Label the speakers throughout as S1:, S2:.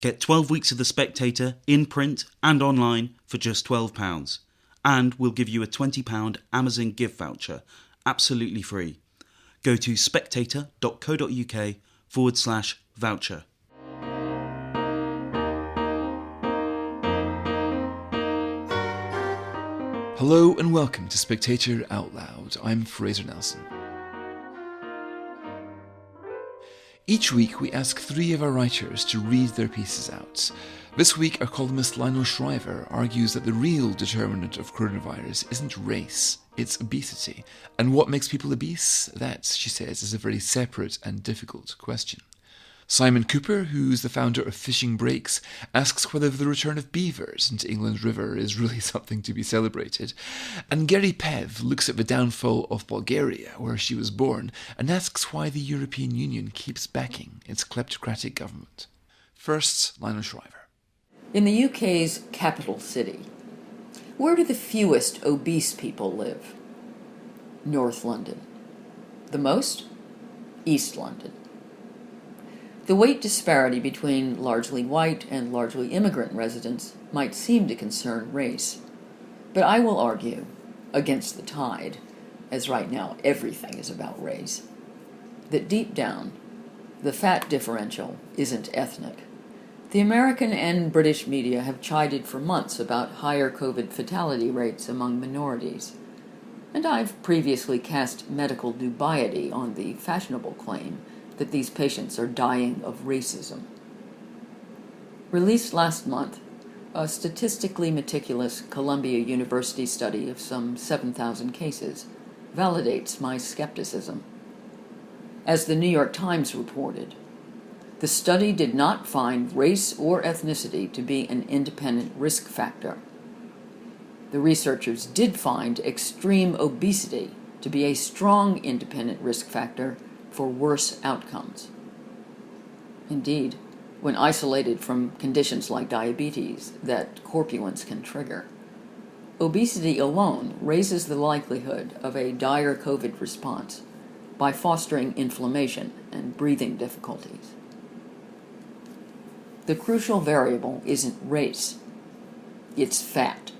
S1: Get 12 weeks of The Spectator in print and online for just £12. And we'll give you a £20 Amazon gift voucher, absolutely free. Go to spectator.co.uk/voucher.
S2: Hello and welcome to Spectator Out Loud. I'm Fraser Nelson. Each week we ask three of our writers to read their pieces out. This week our columnist Lionel Shriver argues that the real determinant of coronavirus isn't race, it's obesity. And what makes people obese? That, she says, is a very separate and difficult question. Simon Cooper, who's the founder of Fishing Breaks, asks whether the return of beavers into England's river is really something to be celebrated. And Gerri Peev looks at the downfall of Bulgaria, where she was born, and asks why the European Union keeps backing its kleptocratic government. First, Lionel Shriver.
S3: In the UK's capital city, where do the fewest obese people live? North London. The most? East London. The weight disparity between largely white and largely immigrant residents might seem to concern race, but I will argue, against the tide, as right now everything is about race, that deep down, the fat differential isn't ethnic. The American and British media have chided for months about higher COVID fatality rates among minorities, and I've previously cast medical dubiety on the fashionable claim that these patients are dying of racism. Released last month, a statistically meticulous Columbia University study of some 7,000 cases validates my skepticism. As the New York Times reported, the study did not find race or ethnicity to be an independent risk factor. The researchers did find extreme obesity to be a strong independent risk factor for worse outcomes. Indeed, when isolated from conditions like diabetes that corpulence can trigger, obesity alone raises the likelihood of a dire COVID response by fostering inflammation and breathing difficulties. The crucial variable isn't race, it's fat.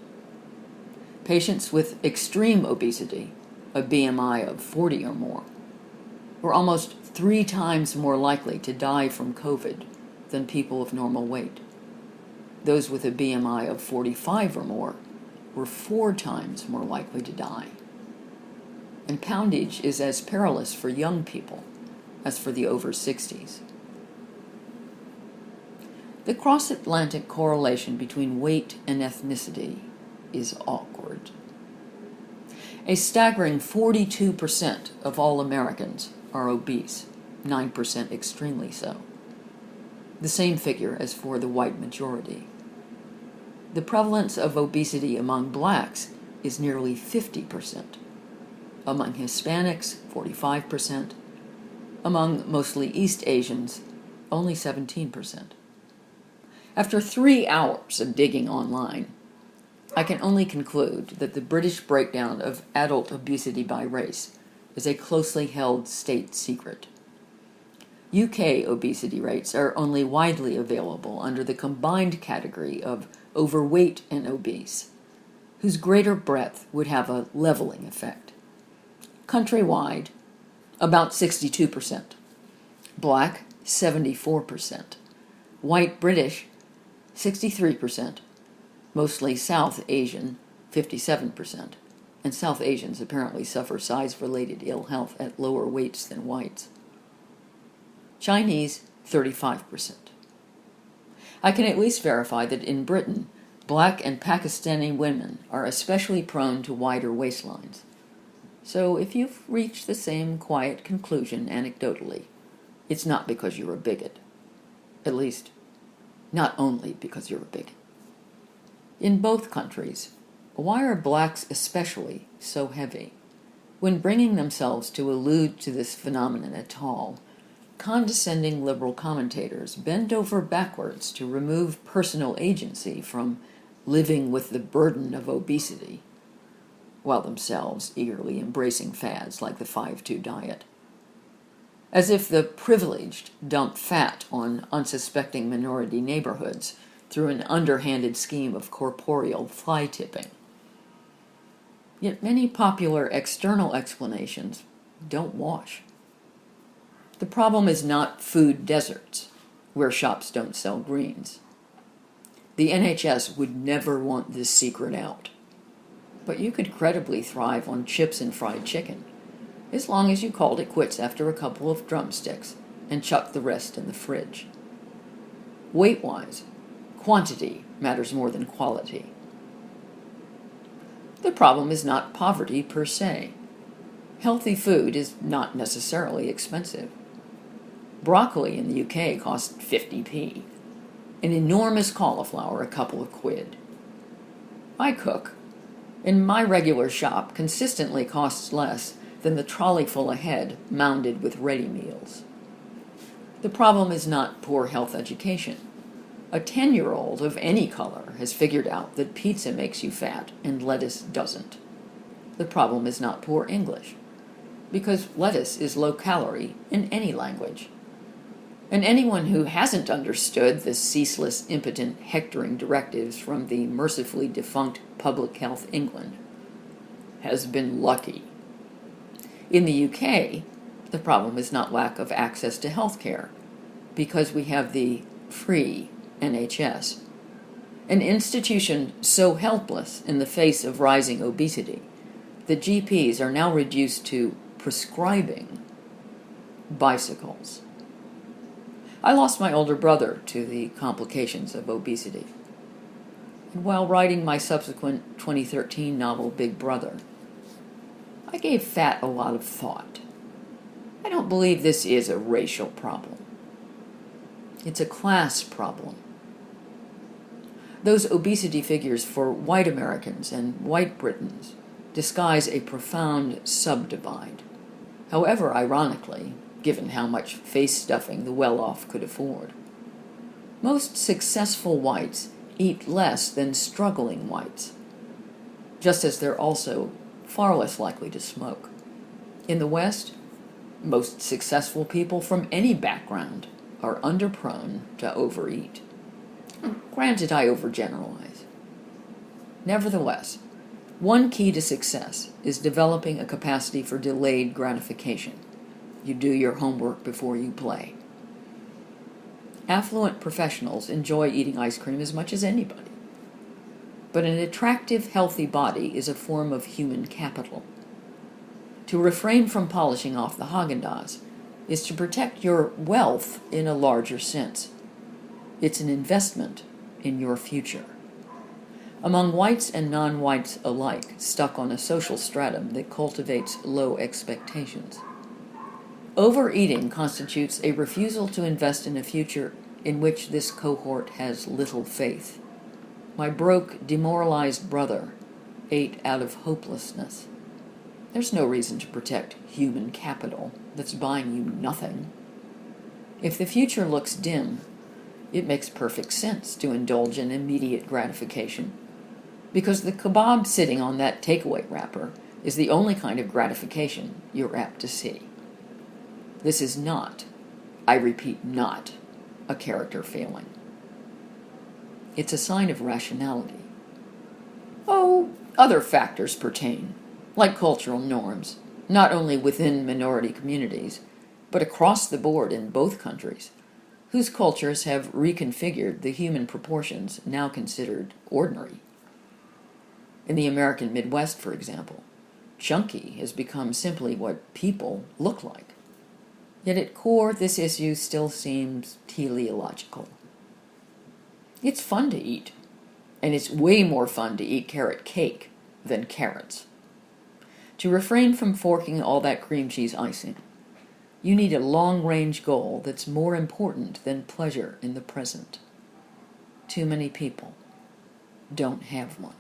S3: Patients with extreme obesity, a BMI of 40 or more, were almost 3 times more likely to die from COVID than people of normal weight. Those with a BMI of 45 or more were 4 times more likely to die. And poundage is as perilous for young people as for the over 60s. The cross-Atlantic correlation between weight and ethnicity is awkward. A staggering 42% of all Americans are obese, 9% extremely so. The same figure as for the white majority. The prevalence of obesity among blacks is nearly 50%. Among Hispanics, 45%. Among mostly East Asians, only 17%. After 3 hours of digging online, I can only conclude that the British breakdown of adult obesity by race is a closely held state secret. UK obesity rates are only widely available under the combined category of overweight and obese, whose greater breadth would have a leveling effect. Countrywide, about 62%. Black, 74%. White British, 63%. Mostly South Asian, 57%. And South Asians apparently suffer size-related ill health at lower weights than whites. Chinese, 35%. I can at least verify that in Britain, black and Pakistani women are especially prone to wider waistlines. So if you've reached the same quiet conclusion anecdotally, it's not because you're a bigot. At least, not only because you're a bigot. In both countries, why are blacks especially so heavy? When bringing themselves to allude to this phenomenon at all, condescending liberal commentators bend over backwards to remove personal agency from living with the burden of obesity, while themselves eagerly embracing fads like the 5-2 diet. as if the privileged dump fat on unsuspecting minority neighborhoods through an underhanded scheme of corporeal fly-tipping. Yet many popular external explanations don't wash. The problem is not food deserts, where shops don't sell greens. The NHS would never want this secret out. But you could credibly thrive on chips and fried chicken, as long as you called it quits after a couple of drumsticks and chucked the rest in the fridge. Weight-wise, quantity matters more than quality. The problem is not poverty per se. Healthy food is not necessarily expensive. Broccoli in the UK costs 50p. An enormous cauliflower a couple of quid. I cook, and my regular shop consistently costs less than the trolley full ahead mounded with ready meals. The problem is not poor health education. A 10-year-old of any color has figured out that pizza makes you fat and lettuce doesn't. The problem is not poor English, because lettuce is low calorie in any language. And anyone who hasn't understood the ceaseless, impotent, hectoring directives from the mercifully defunct Public Health England has been lucky. In the UK, the problem is not lack of access to health care, because we have the free NHS, an institution so helpless in the face of rising obesity that GPs are now reduced to prescribing bicycles. I lost my older brother to the complications of obesity. And while writing my subsequent 2013 novel, Big Brother, I gave fat a lot of thought. I don't believe this is a racial problem. It's a class problem. Those obesity figures for white Americans and white Britons disguise a profound subdivide. However, ironically, given how much face stuffing the well-off could afford. Most successful whites eat less than struggling whites, just as they're also far less likely to smoke. In the West, most successful people from any background are underprone to overeat. Granted, I overgeneralize. Nevertheless, one key to success is developing a capacity for delayed gratification. You do your homework before you play. Affluent professionals enjoy eating ice cream as much as anybody. But an attractive, healthy body is a form of human capital. To refrain from polishing off the Haagen-Dazs is to protect your wealth in a larger sense. It's an investment in your future. Among whites and non-whites alike, stuck on a social stratum that cultivates low expectations. Overeating constitutes a refusal to invest in a future in which this cohort has little faith. My broke, demoralized brother ate out of hopelessness. There's no reason to protect human capital that's buying you nothing. If the future looks dim, it makes perfect sense to indulge in immediate gratification, because the kebab sitting on that takeaway wrapper is the only kind of gratification you're apt to see. This is not, I repeat, not a character failing. It's a sign of rationality. Oh, other factors pertain, like cultural norms, not only within minority communities, but across the board in both countries, whose cultures have reconfigured the human proportions now considered ordinary. In the American Midwest, for example, chunky has become simply what people look like. Yet at core, this issue still seems teleological. It's fun to eat, and it's way more fun to eat carrot cake than carrots. To refrain from forking all that cream cheese icing, you need a long-range goal that's more important than pleasure in the present. Too many people don't have one.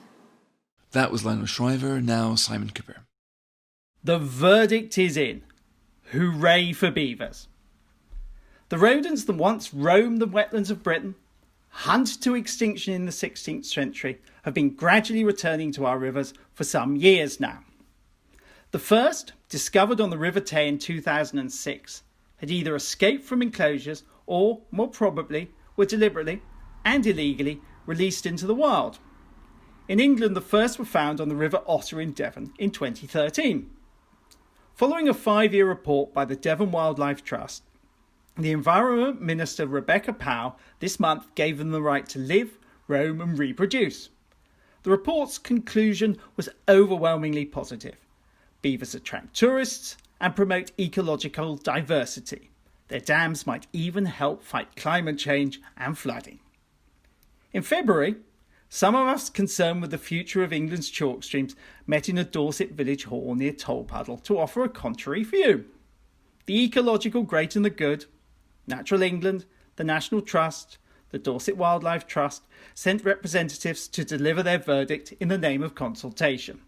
S2: That was Lionel Shriver, now Simon Cooper.
S4: The verdict is in. Hooray for beavers. The rodents that once roamed the wetlands of Britain, hunted to extinction in the 16th century, have been gradually returning to our rivers for some years now. The first, discovered on the River Tay in 2006, had either escaped from enclosures or, more probably, were deliberately and illegally released into the wild. In England, the first were found on the River Otter in Devon in 2013. Following a 5-year report by the Devon Wildlife Trust, the Environment Minister Rebecca Powell this month gave them the right to live, roam and reproduce. The report's conclusion was overwhelmingly positive. Beavers attract tourists and promote ecological diversity. Their dams might even help fight climate change and flooding. In February, some of us concerned with the future of England's chalk streams met in a Dorset village hall near Tolpuddle to offer a contrary view. The ecological great and the good, Natural England, the National Trust, the Dorset Wildlife Trust sent representatives to deliver their verdict in the name of consultation.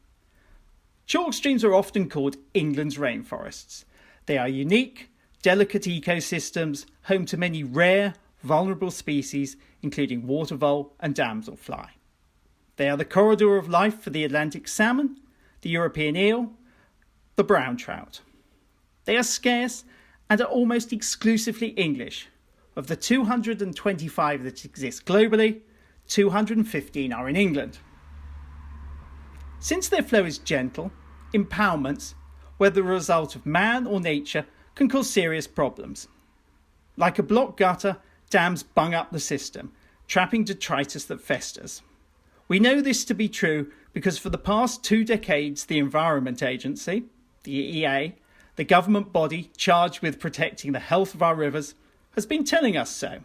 S4: Chalk streams are often called England's rainforests. They are unique, delicate ecosystems home to many rare, vulnerable species, including water vole and damselfly. They are the corridor of life for the Atlantic salmon, the European eel, the brown trout. They are scarce and are almost exclusively English. Of the 225 that exist globally, 215 are in England. Since their flow is gentle, impoundments, whether a result of man or nature, can cause serious problems. Like a blocked gutter, dams bung up the system, trapping detritus that festers. We know this to be true because for the past 2 decades, the Environment Agency, the EEA, the government body charged with protecting the health of our rivers, has been telling us so.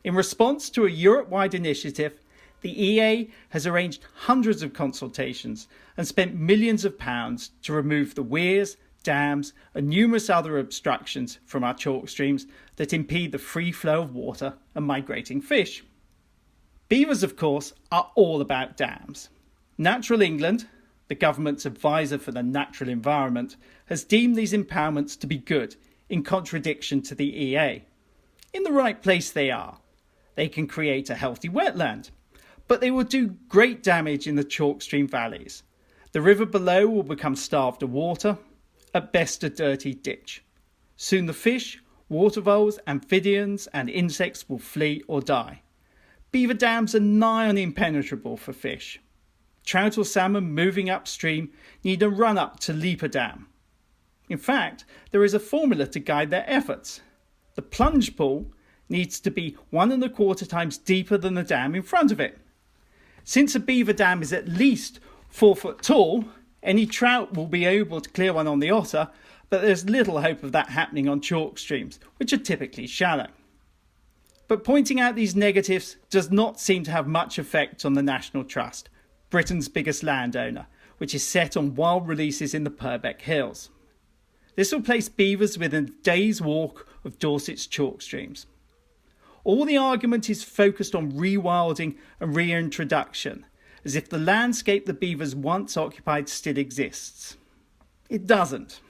S4: In response to a Europe-wide initiative, the EEA has arranged hundreds of consultations and spent millions of pounds to remove the weirs, dams and numerous other obstructions from our chalk streams that impede the free flow of water and migrating fish. Beavers, of course, are all about dams. Natural England, the government's advisor for the natural environment, has deemed these impoundments to be good, in contradiction to the EA. In the right place they are. They can create a healthy wetland, but they will do great damage in the chalk stream valleys. The river below will become starved of water, at best a dirty ditch. Soon the fish, water voles, amphibians and insects will flee or die. Beaver dams are nigh on impenetrable for fish. Trout or salmon moving upstream need a run-up to leap a dam. In fact, there is a formula to guide their efforts. The plunge pool needs to be 1¼ times deeper than the dam in front of it. Since a beaver dam is at least 4 foot tall, any trout will be able to clear one on the Otter, but there's little hope of that happening on chalk streams, which are typically shallow. But pointing out these negatives does not seem to have much effect on the National Trust, Britain's biggest landowner, which is set on wild releases in the Purbeck Hills. This will place beavers within a day's walk of Dorset's chalk streams. All the argument is focused on rewilding and reintroduction, as if the landscape the beavers once occupied still exists. It doesn't.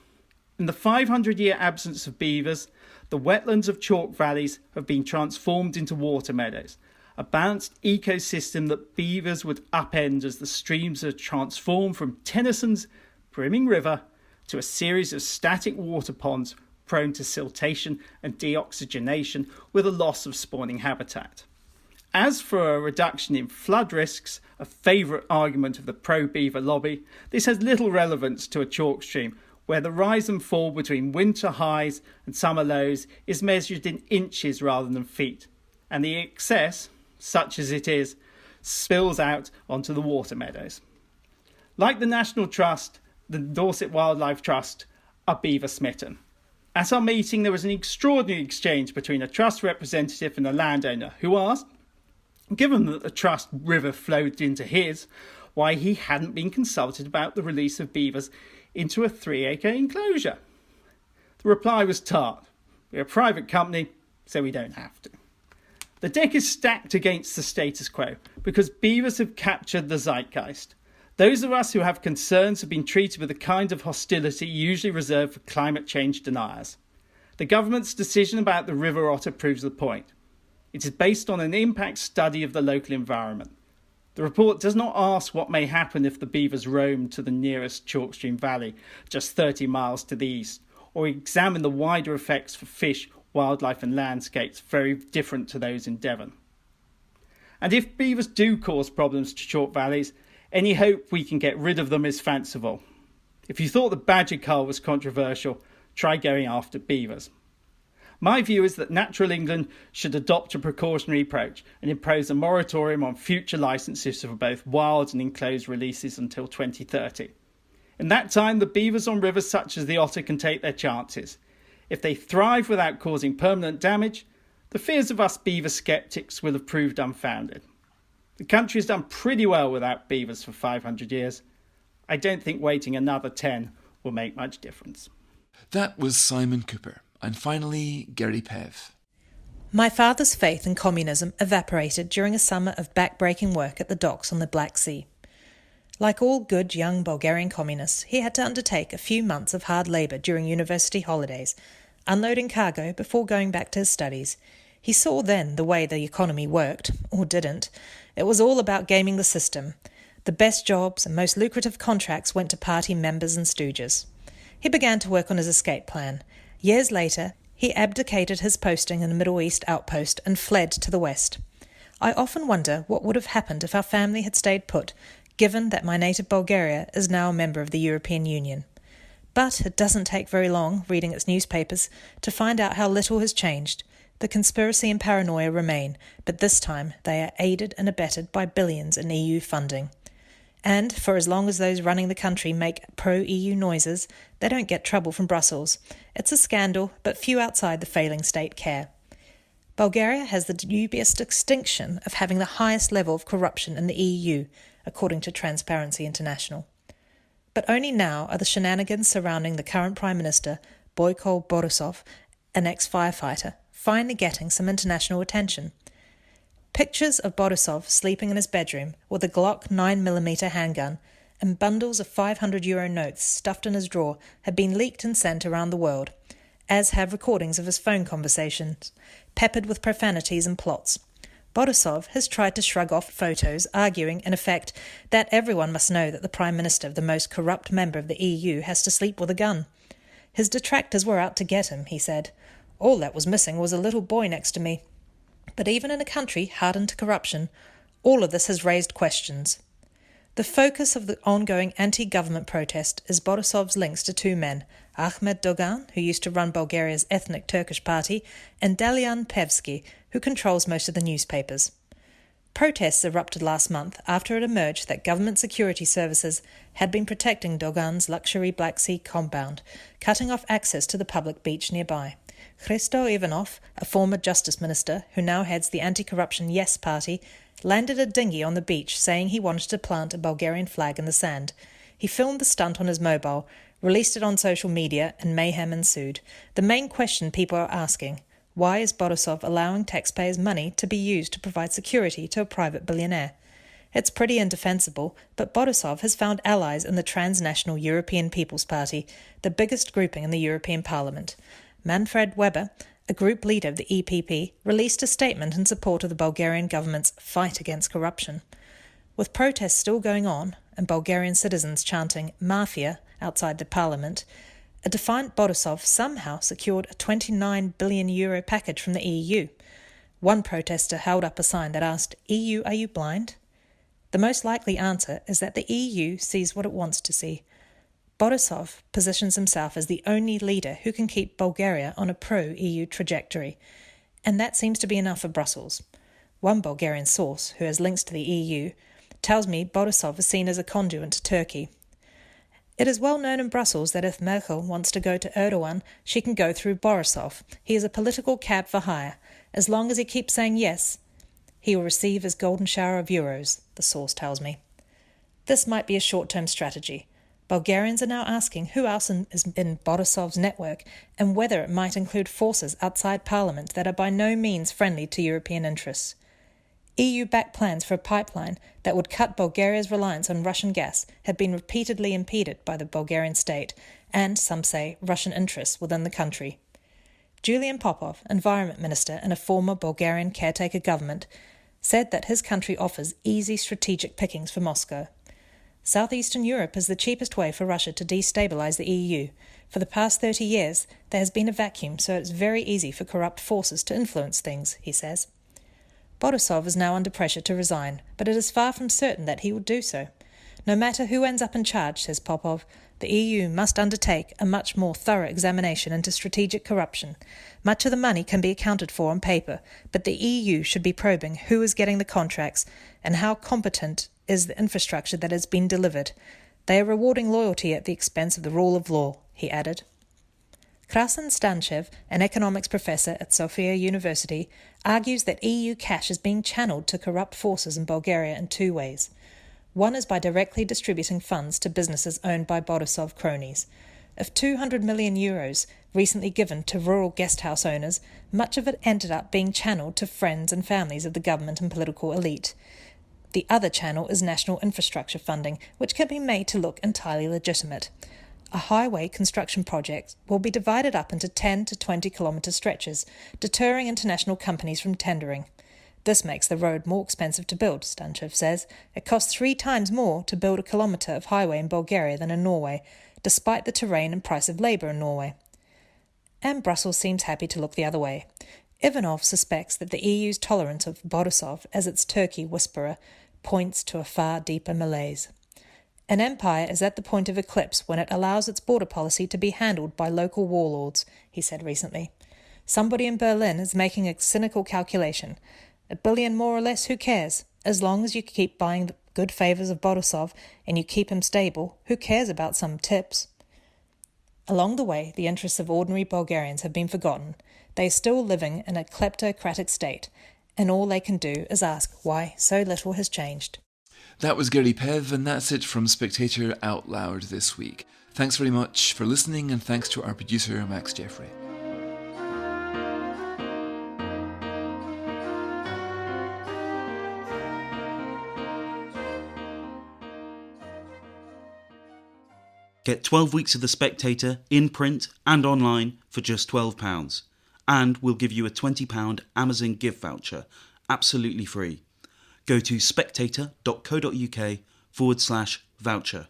S4: In the 500-year absence of beavers, the wetlands of chalk valleys have been transformed into water meadows, a balanced ecosystem that beavers would upend as the streams are transformed from Tennyson's brimming river to a series of static water ponds prone to siltation and deoxygenation with a loss of spawning habitat. As for a reduction in flood risks, a favourite argument of the pro-beaver lobby, this has little relevance to a chalk stream where the rise and fall between winter highs and summer lows is measured in inches rather than feet, and the excess, such as it is, spills out onto the water meadows. Like the National Trust, the Dorset Wildlife Trust are beaver smitten. At our meeting, there was an extraordinary exchange between a trust representative and a landowner who asked, given that the trust river flowed into his, why he hadn't been consulted about the release of beavers into a 3-acre enclosure. The reply was tart. We're a private company, so we don't have to. The deck is stacked against the status quo because beavers have captured the zeitgeist. Those of us who have concerns have been treated with the kind of hostility usually reserved for climate change deniers. The government's decision about the river otter proves the point. It is based on an impact study of the local environment. The report does not ask what may happen if the beavers roam to the nearest chalk stream valley, just 30 miles to the east, or examine the wider effects for fish, wildlife and landscapes very different to those in Devon. And if beavers do cause problems to chalk valleys, any hope we can get rid of them is fanciful. If you thought the badger cull was controversial, try going after beavers. My view is that Natural England should adopt a precautionary approach and impose a moratorium on future licences for both wild and enclosed releases until 2030. In that time, the beavers on rivers such as the Otter can take their chances. If they thrive without causing permanent damage, the fears of us beaver sceptics will have proved unfounded. The country has done pretty well without beavers for 500 years. I don't think waiting another 10 will make much difference.
S2: That was Simon Cooper. And finally, Gerri Peev.
S5: My father's faith in communism evaporated during a summer of back-breaking work at the docks on the Black Sea. Like all good young Bulgarian communists, he had to undertake a few months of hard labour during university holidays, unloading cargo before going back to his studies. He saw then the way the economy worked, or didn't. It was all about gaming the system. The best jobs and most lucrative contracts went to party members and stooges. He began to work on his escape plan. Years later, he abdicated his posting in the Middle East outpost and fled to the West. I often wonder what would have happened if our family had stayed put, given that my native Bulgaria is now a member of the European Union. But it doesn't take very long, reading its newspapers, to find out how little has changed. The conspiracy and paranoia remain, but this time they are aided and abetted by billions in EU funding. And for as long as those running the country make pro-EU noises, they don't get trouble from Brussels. It's a scandal, but few outside the failing state care. Bulgaria has the dubious distinction of having the highest level of corruption in the EU, according to Transparency International. But only now are the shenanigans surrounding the current Prime Minister, Boyko Borisov, an ex-firefighter, finally getting some international attention. Pictures of Borisov sleeping in his bedroom with a Glock 9mm handgun and bundles of €500 notes stuffed in his drawer have been leaked and sent around the world, as have recordings of his phone conversations, peppered with profanities and plots. Borisov has tried to shrug off photos, arguing, in effect, that everyone must know that the Prime Minister of the most corrupt member of the EU has to sleep with a gun. His detractors were out to get him, he said. All that was missing was a little boy next to me. But even in a country hardened to corruption, all of this has raised questions. The focus of the ongoing anti-government protest is Borisov's links to two men, Ahmed Dogan, who used to run Bulgaria's ethnic Turkish party, and Dalian Pevski, who controls most of the newspapers. Protests erupted last month after it emerged that government security services had been protecting Dogan's luxury Black Sea compound, cutting off access to the public beach nearby. Hristo Ivanov, a former justice minister who now heads the anti-corruption Yes Party, landed a dinghy on the beach saying he wanted to plant a Bulgarian flag in the sand. He filmed the stunt on his mobile, released it on social media, and mayhem ensued. The main question people are asking: why is Borisov allowing taxpayers' money to be used to provide security to a private billionaire? It's pretty indefensible, but Borisov has found allies in the transnational European People's Party, the biggest grouping in the European Parliament. Manfred Weber, a group leader of the EPP, released a statement in support of the Bulgarian government's fight against corruption. With protests still going on, and Bulgarian citizens chanting "Mafia" outside the parliament, a defiant Borisov somehow secured a €29 billion package from the EU. One protester held up a sign that asked, "EU, are you blind?" The most likely answer is that the EU sees what it wants to see. Borisov positions himself as the only leader who can keep Bulgaria on a pro-EU trajectory, and that seems to be enough for Brussels. One Bulgarian source, who has links to the EU, tells me Borisov is seen as a conduit to Turkey. It is well known in Brussels that if Merkel wants to go to Erdogan, she can go through Borisov. He is a political cab for hire. As long as he keeps saying yes, he will receive his golden shower of euros, the source tells me. This might be a short-term strategy. Bulgarians are now asking who else is in Borisov's network and whether it might include forces outside Parliament that are by no means friendly to European interests. EU-backed plans for a pipeline that would cut Bulgaria's reliance on Russian gas have been repeatedly impeded by the Bulgarian state and, some say, Russian interests within the country. Julian Popov, Environment Minister in a former Bulgarian caretaker government, said that his country offers easy strategic pickings for Moscow. Southeastern Europe is the cheapest way for Russia to destabilise the EU. For the past 30 years, there has been a vacuum, so it's very easy for corrupt forces to influence things, he says. Borisov is now under pressure to resign, but it is far from certain that he will do so. No matter who ends up in charge, says Popov, the EU must undertake a much more thorough examination into strategic corruption. Much of the money can be accounted for on paper, but the EU should be probing who is getting the contracts and how competent is the infrastructure that has been delivered. They are rewarding loyalty at the expense of the rule of law, he added. Krasen Stanchev, an economics professor at Sofia University, argues that EU cash is being channeled to corrupt forces in Bulgaria in two ways. One is by directly distributing funds to businesses owned by Borisov cronies. Of 200 million euros recently given to rural guesthouse owners, much of it ended up being channeled to friends and families of the government and political elite. The other channel is national infrastructure funding, which can be made to look entirely legitimate. A highway construction project will be divided up into 10 to 20 kilometre stretches, deterring international companies from tendering. This makes the road more expensive to build, Stanchev says. It costs 3 times more to build a kilometre of highway in Bulgaria than in Norway, despite the terrain and price of labour in Norway. And Brussels seems happy to look the other way. Ivanov suspects that the EU's tolerance of Borisov as its Turkey whisperer points to a far deeper malaise. An empire is at the point of eclipse when it allows its border policy to be handled by local warlords, he said recently. Somebody in Berlin is making a cynical calculation. $1 billion more or less, who cares? As long as you keep buying the good favours of Borisov and you keep him stable, who cares about some tips? Along the way, the interests of ordinary Bulgarians have been forgotten. They are still living in a kleptocratic state, and all they can do is ask why so little has changed.
S2: That was Gerri Peev, and that's it from Spectator Out Loud this week. Thanks very much for listening, and thanks to our producer, Max Jeffrey.
S1: Get 12 weeks of The Spectator in print and online for just £12. And we'll give you a £20 Amazon gift voucher, absolutely free. Go to spectator.co.uk/voucher.